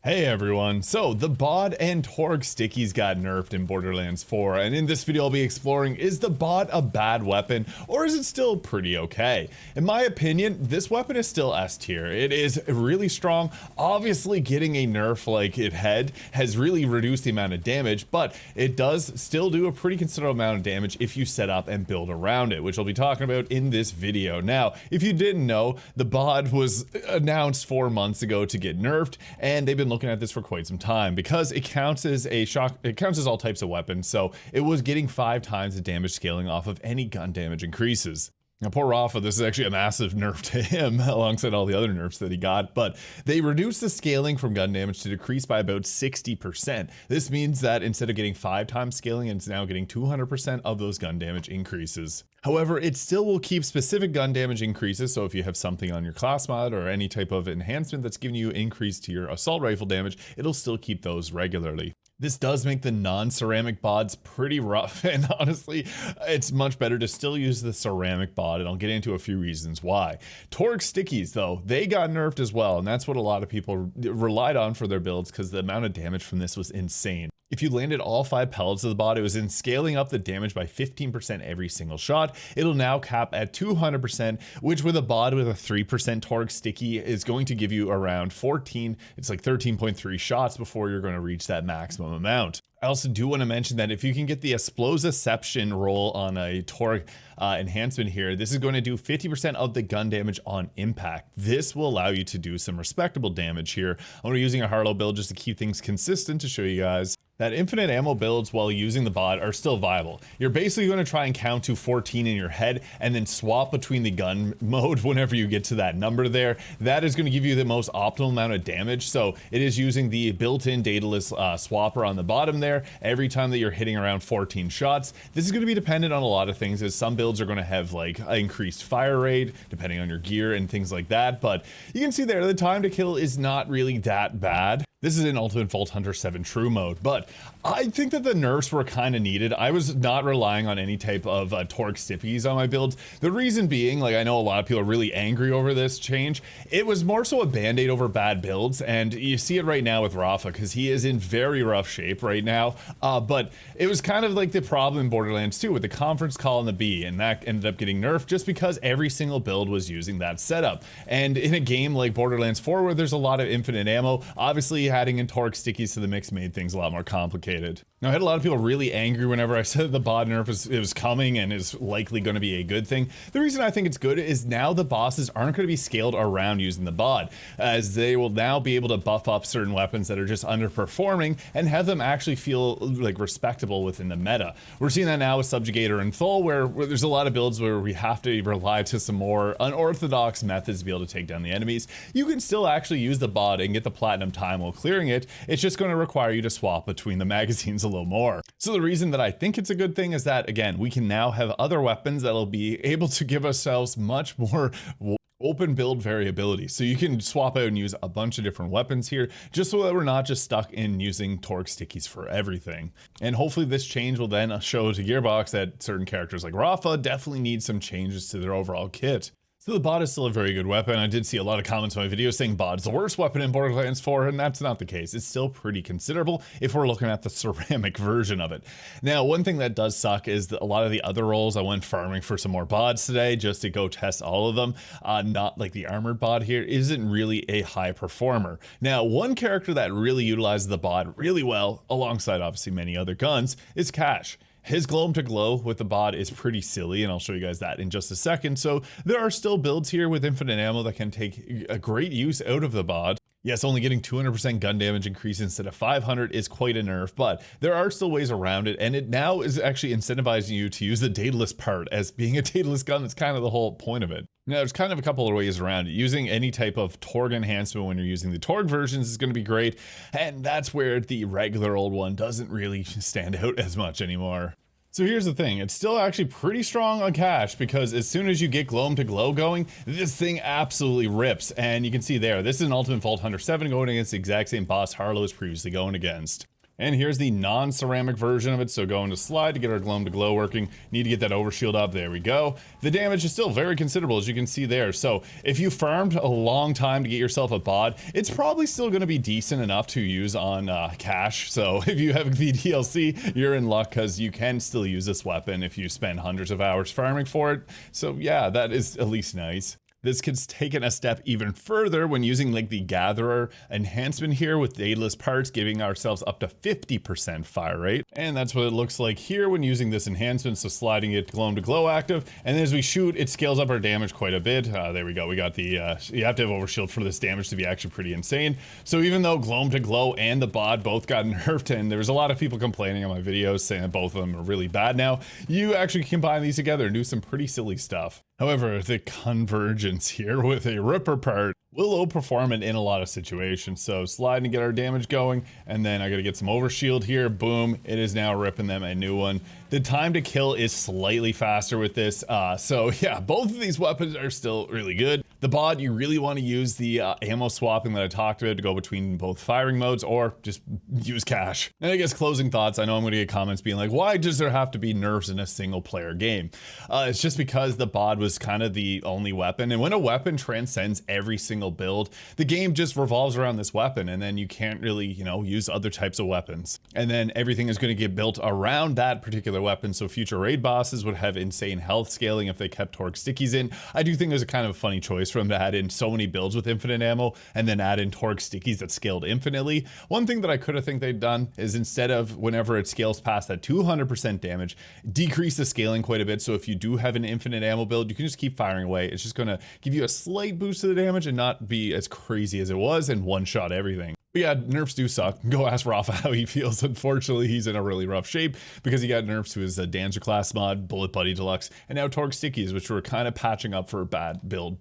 Hey everyone, so the Bod and Torgue Stickies got nerfed in Borderlands 4, and in this video I'll be exploring, is the Bod a bad weapon, or is it still pretty okay? In my opinion, this weapon is still S tier. It is really strong. Obviously getting a nerf like it had has really reduced the amount of damage, but it does still do a pretty considerable amount of damage if you set up and build around it, which I'll be talking about in this video. Now, if you didn't know, the Bod was announced 4 months ago to get nerfed, and they've been looking at this for quite some time because it counts as all types of weapons, so it was getting 5 times the damage scaling off of any gun damage increases. Now poor Rafa, this is actually a massive nerf to him alongside all the other nerfs that he got, but they reduced the scaling from gun damage to decrease by about 60%. This means that instead of getting 5 times scaling, it's now getting 200% of those gun damage increases. However, it still will keep specific gun damage increases, so if you have something on your class mod or any type of enhancement that's giving you increase to your assault rifle damage, it'll still keep those regularly. This does make the non-ceramic bods pretty rough, and honestly, it's much better to still use the ceramic bod, and I'll get into a few reasons why. Torgue Stickies, though, they got nerfed as well, and that's what a lot of people relied on for their builds because the amount of damage from this was insane. If you landed all 5 pellets of the bod, it was in scaling up the damage by 15% every single shot. It'll now cap at 200%, which with a bod with a 3% Torgue Sticky is going to give you around 13.3 shots before you're going to reach that maximum amount. I also do want to mention that if you can get the Explosiception roll on a Torgue enhancement here, this is going to do 50% of the gun damage on impact. This will allow you to do some respectable damage here. I'm going to be using a Harlow build just to keep things consistent to show you guys that infinite ammo builds while using the bod are still viable. You're basically going to try and count to 14 in your head and then swap between the gun mode whenever you get to that number there. That is going to give you the most optimal amount of damage. So it is using the built-in dataless swapper on the bottom there every time that you're hitting around 14 shots. This is going to be dependent on a lot of things, as some builds are going to have like increased fire rate depending on your gear and things like that. But you can see there the time to kill is not really that bad. This is in Ultimate Vault Hunter 7 True mode, but I think that the nerfs were kind of needed. I was not relying on any type of Torgue Stickies on my builds. The reason being, like, I know a lot of people are really angry over this change. It was more so a band-aid over bad builds, and you see it right now with Rafa because he is in very rough shape right now. But it was kind of like the problem in Borderlands 2 with the conference call and the B, and that ended up getting nerfed just because every single build was using that setup. And in a game like Borderlands 4 where there's a lot of infinite ammo, obviously adding in Torgue Stickies to the mix made things a lot more complicated. Now, I had a lot of people really angry whenever I said the Bod Nerf was coming and is likely going to be a good thing. The reason I think it's good is now the bosses aren't going to be scaled around using the bod, as they will now be able to buff up certain weapons that are just underperforming and have them actually feel like respectable within the meta. We're seeing that now with Subjugator and Thul, where there's a lot of builds where we have to rely to some more unorthodox methods to be able to take down the enemies. You can still actually use the bod and get the platinum time while clearing it. It's just going to require you to swap between the magazines a little more. So the reason that I think it's a good thing is that, again, we can now have other weapons that'll be able to give ourselves much more open build variability. So you can swap out and use a bunch of different weapons here, just so that we're not just stuck in using Torgue Stickies for everything. And hopefully this change will then show to Gearbox that certain characters like Rafa definitely need some changes to their overall kit. So the bod is still a very good weapon. I did see a lot of comments on my video saying bod is the worst weapon in Borderlands 4, and that's not the case. It's still pretty considerable if we're looking at the ceramic version of it. Now, one thing that does suck is that a lot of the other roles, I went farming for some more bods today just to go test all of them. Not like the armored bod here isn't really a high performer. Now, one character that really utilizes the bod really well, alongside obviously many other guns, is Cash. His glow to glow with the bod is pretty silly, and I'll show you guys that in just a second. So there are still builds here with infinite ammo that can take a great use out of the bod. Yes, only getting 200% gun damage increase instead of 500 is quite a nerf, but there are still ways around it, and it now is actually incentivizing you to use the dataless part, as being a dataless gun. That's kind of the whole point of it. Now, there's kind of a couple of ways around it. Using any type of Torgue enhancement when you're using the Torgue versions is going to be great, and that's where the regular old one doesn't really stand out as much anymore. So here's the thing, it's still actually pretty strong on Cash, because as soon as you get Gloam to Glow going, this thing absolutely rips. And you can see there, this is an Ultimate Vault Hunter 7 going against the exact same boss Harlow was previously going against. And here's the non-ceramic version of it. So going to slide to get our gloam to glow working. Need to get that overshield up. There we go. The damage is still very considerable, as you can see there. So if you farmed a long time to get yourself a bod, it's probably still going to be decent enough to use on cash. So if you have the DLC, you're in luck, because you can still use this weapon if you spend hundreds of hours farming for it. So yeah, that is at least nice. This kid's taken a step even further when using like the Gatherer enhancement here with daedalus parts, giving ourselves up to 50% fire rate. And that's what it looks like here when using this enhancement. So sliding it gloam to glow active. And then as we shoot, it scales up our damage quite a bit. There we go. We got the, you have to have overshield for this damage to be actually pretty insane. So even though gloam to glow and the bod both got nerfed, and there was a lot of people complaining on my videos saying that both of them are really bad now, you actually combine these together and do some pretty silly stuff. However, the convergence here with a Ripper part will outperform it in a lot of situations. So sliding to get our damage going, and then I gotta get some overshield here. Boom, it is now ripping them a new one. The time to kill is slightly faster with this. So yeah, both of these weapons are still really good. The bod, you really want to use the ammo swapping that I talked about to go between both firing modes, or just use cash. And I guess closing thoughts, I know I'm gonna get comments being like, why does there have to be nerfs in a single player game? It's just because the bod was kind of the only weapon, and when a weapon transcends every single build, the game just revolves around this weapon, and then you can't really, you know, use other types of weapons. And then everything is going to get built around that particular weapon, so future raid bosses would have insane health scaling if they kept Torgue Stickies in. I do think there's a kind of a funny choice for them to add in so many builds with infinite ammo, and then add in Torgue Stickies that scaled infinitely. One thing that I could have think they'd done is, instead of whenever it scales past that 200% damage, decrease the scaling quite a bit, so if you do have an infinite ammo build, you can just keep firing away. It's just going to give you a slight boost to the damage and not be as crazy as it was and one-shot everything. But yeah, nerfs do suck. Go ask Rafa how he feels. Unfortunately, he's in a really rough shape because he got nerfs to his Dancer class mod, Bullet Buddy Deluxe, and now Torgue Stickies, which were kind of patching up for a bad build.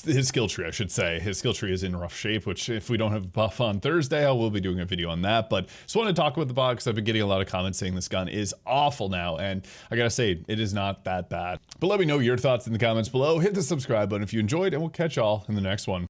His skill tree, I should say. His skill tree is in rough shape, which if we don't have a buff on Thursday, I will be doing a video on that. But just want to talk about the bod because I've been getting a lot of comments saying this gun is awful now, and I gotta say, it is not that bad. But let me know your thoughts in the comments below. Hit the subscribe button if you enjoyed, and we'll catch y'all in the next one.